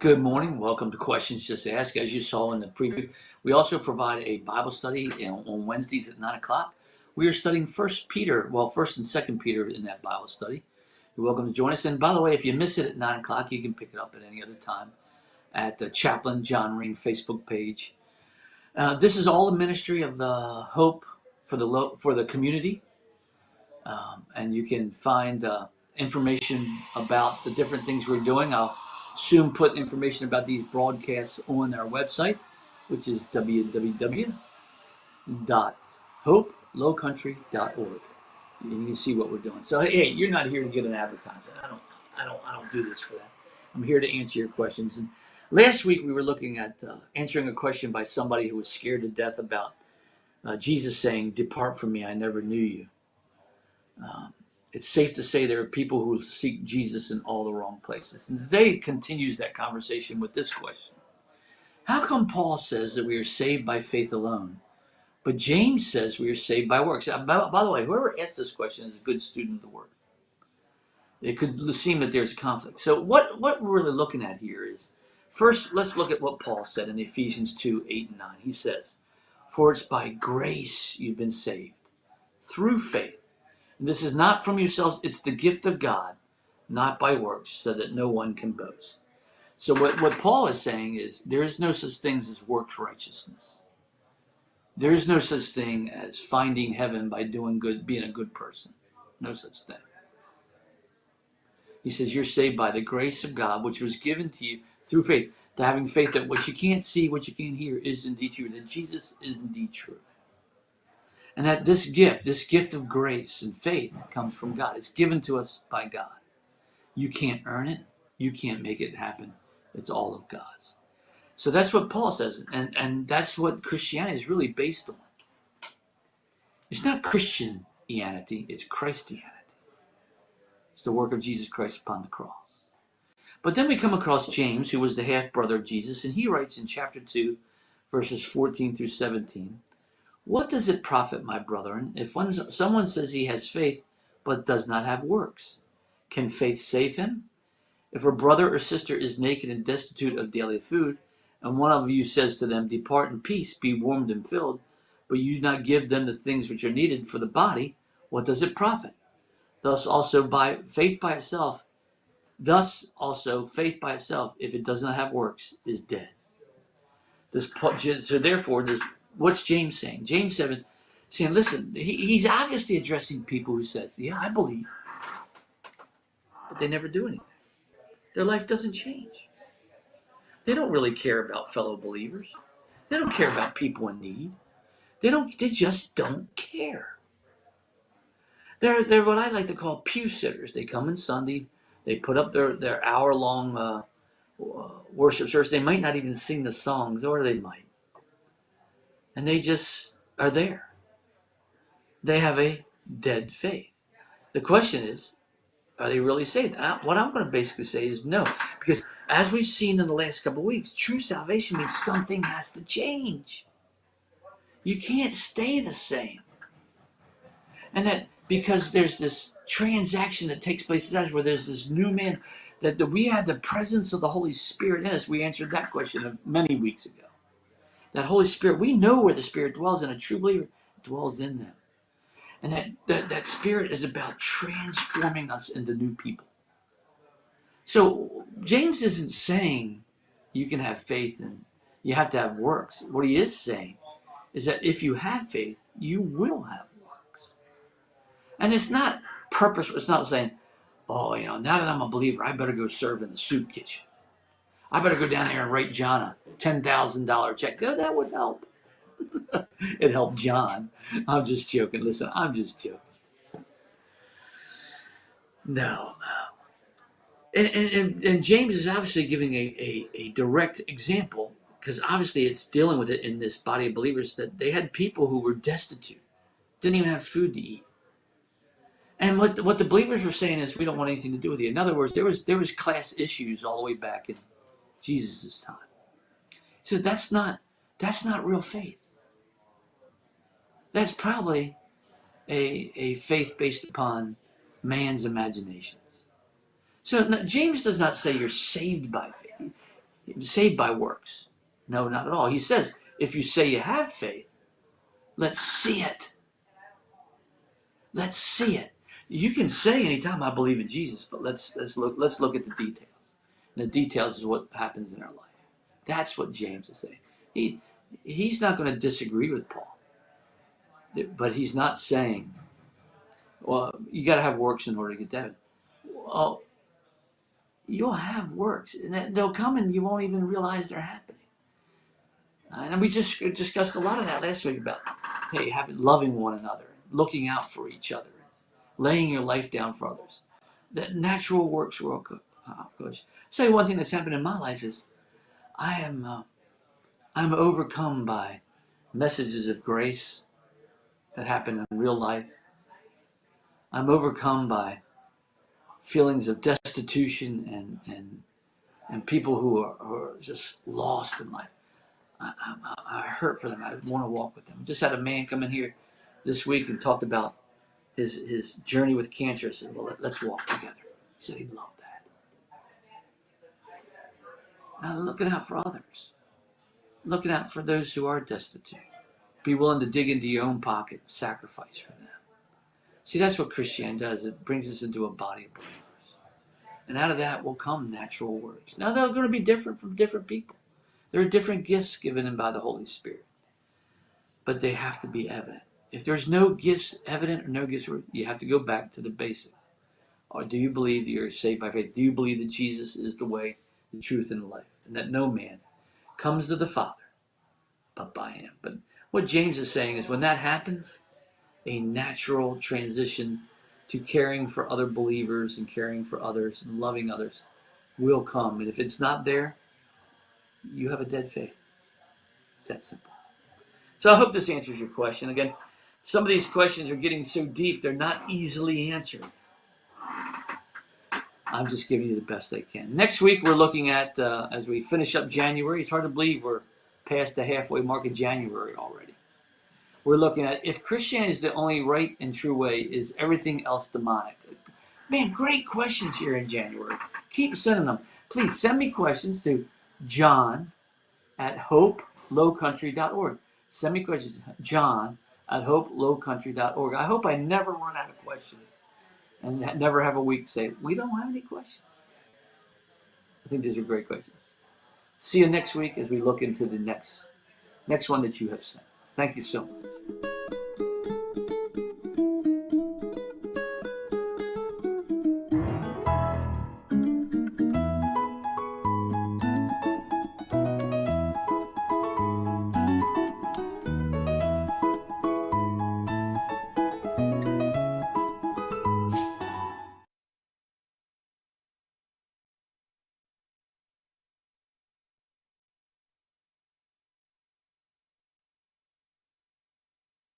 Good morning. Welcome to Questions Just Ask. As you saw in the preview, we also provide a Bible study on Wednesdays at 9 o'clock. We are studying First and Second Peter in that Bible study. You're welcome to join us. And by the way, if you miss it at 9 o'clock, you can pick it up at any other time at the Chaplain John Ring Facebook page. This is all a ministry of hope for the community, and you can find information about the different things we're doing. I'll soon put information about these broadcasts on our website, which is www.hopelowcountry.org. And you can see what we're doing. So hey, you're not here to get an advertisement. I don't do this for that. I'm here to answer your questions. And last week we were looking at answering a question by somebody who was scared to death about Jesus saying, "Depart from me, I never knew you." It's safe to say there are people who seek Jesus in all the wrong places. And today continues that conversation with this question. How come Paul says that we are saved by faith alone, but James says we are saved by works? By the way, whoever asked this question is a good student of the word. It could seem that there's conflict. So what we're really looking at here is, first, let's look at what Paul said in Ephesians 2, 8 and 9. He says, "For it's by grace you've been saved, through faith. And this is not from yourselves, it's the gift of God, not by works, so that no one can boast." So what Paul is saying is there is no such thing as works righteousness. There is no such thing as finding heaven by doing good, being a good person. No such thing. He says you're saved by the grace of God, which was given to you through faith. To having faith that what you can't see, what you can't hear is indeed true. That Jesus is indeed true. And that this gift of grace and faith comes from God. It's given to us by God. You can't earn it. You can't make it happen. It's all of God's. So that's what Paul says. And that's what Christianity is really based on. It's not Christianity, it's Christianity. It's the work of Jesus Christ upon the cross. But then we come across James, who was the half-brother of Jesus, and he writes in chapter 2, verses 14 through 17, "What does it profit, my brethren, if someone says he has faith but does not have works? Can faith save him? If a brother or sister is naked and destitute of daily food, and one of you says to them, 'Depart in peace, be warmed and filled,' but you do not give them the things which are needed for the body, what does it profit? Thus also faith by itself, if it does not have works, is dead." So therefore, what's James saying? James 7 saying, listen, he's obviously addressing people who said, "Yeah, I believe," but they never do anything. Their life doesn't change. They don't really care about fellow believers. They don't care about people in need. They just don't care. They're what I like to call pew sitters. They come on Sunday, they put up their hour-long worship service. They might not even sing the songs, or they might. And they just are there. They have a dead faith. The question is, are they really saved? What I'm going to basically say is no. Because as we've seen in the last couple of weeks, true salvation means something has to change. You can't stay the same. And that because there's this transaction that takes place in us where there's this new man, that we have the presence of the Holy Spirit in us. We answered that question many weeks ago. That Holy Spirit, we know where the Spirit dwells, and a true believer dwells in them. And that Spirit is about transforming us into new people. So James isn't saying you can have faith and you have to have works. What he is saying is that if you have faith, you will have works. And it's not purposeful. It's not saying, "Oh, now that I'm a believer, I better go serve in the soup kitchen. I better go down there and write John a $10,000 check." No, that would help. It helped John. I'm just joking. Listen, I'm just joking. No. And James is obviously giving a direct example, because obviously it's dealing with it in this body of believers, that they had people who were destitute, didn't even have food to eat. And what the believers were saying is, we don't want anything to do with you. In other words, there was class issues all the way back in Jesus' time. So that's not real faith. That's probably a faith based upon man's imaginations. So James does not say you're saved by faith. Saved by works. No, not at all. He says, if you say you have faith, let's see it. Let's see it. You can say anytime I believe in Jesus, but let's look at the details. And the details is what happens in our life. That's what James is saying. He's not going to disagree with Paul, but he's not saying, well, you got to have works in order to get to heaven. Well, you'll have works, and they'll come, and you won't even realize they're happening. And we just discussed a lot of that last week about, hey, loving one another, looking out for each other, laying your life down for others. That natural works will accomplish. So one thing that's happened in my life is I'm overcome by messages of grace that happen in real life. I'm overcome by feelings of destitution and people who are just lost in life. I hurt for them. I want to walk with them. Just had a man come in here this week and talked about his journey with cancer. I said, well, let's walk together. He said he loved that. Looking out for others. Looking out for those who are destitute. Be willing to dig into your own pocket and sacrifice for them. See, that's what Christianity does. It brings us into a body of believers. And out of that will come natural works. Now, they're going to be different from different people. There are different gifts given in by the Holy Spirit. But they have to be evident. If there's no gifts evident or no gifts, you have to go back to the basic. Or do you believe that you're saved by faith? Do you believe that Jesus is the way, the truth, and the life? And that no man comes to the Father but by him. But what James is saying is when that happens, a natural transition to caring for other believers and caring for others and loving others will come. And if it's not there, you have a dead faith. It's that simple. So I hope this answers your question. Again, some of these questions are getting so deep, they're not easily answered. I'm just giving you the best I can. Next week, we're looking at, as we finish up January, it's hard to believe we're past the halfway mark of January already. We're looking at if Christianity is the only right and true way, is everything else demonic? Man, great questions here in January. Keep sending them. Please send me questions to john@hopelowcountry.org. Send me questions, john@hopelowcountry.org. I hope I never run out of questions and never have a week say, we don't have any questions. I think these are great questions. See you next week as we look into the next one that you have sent. Thank you so much.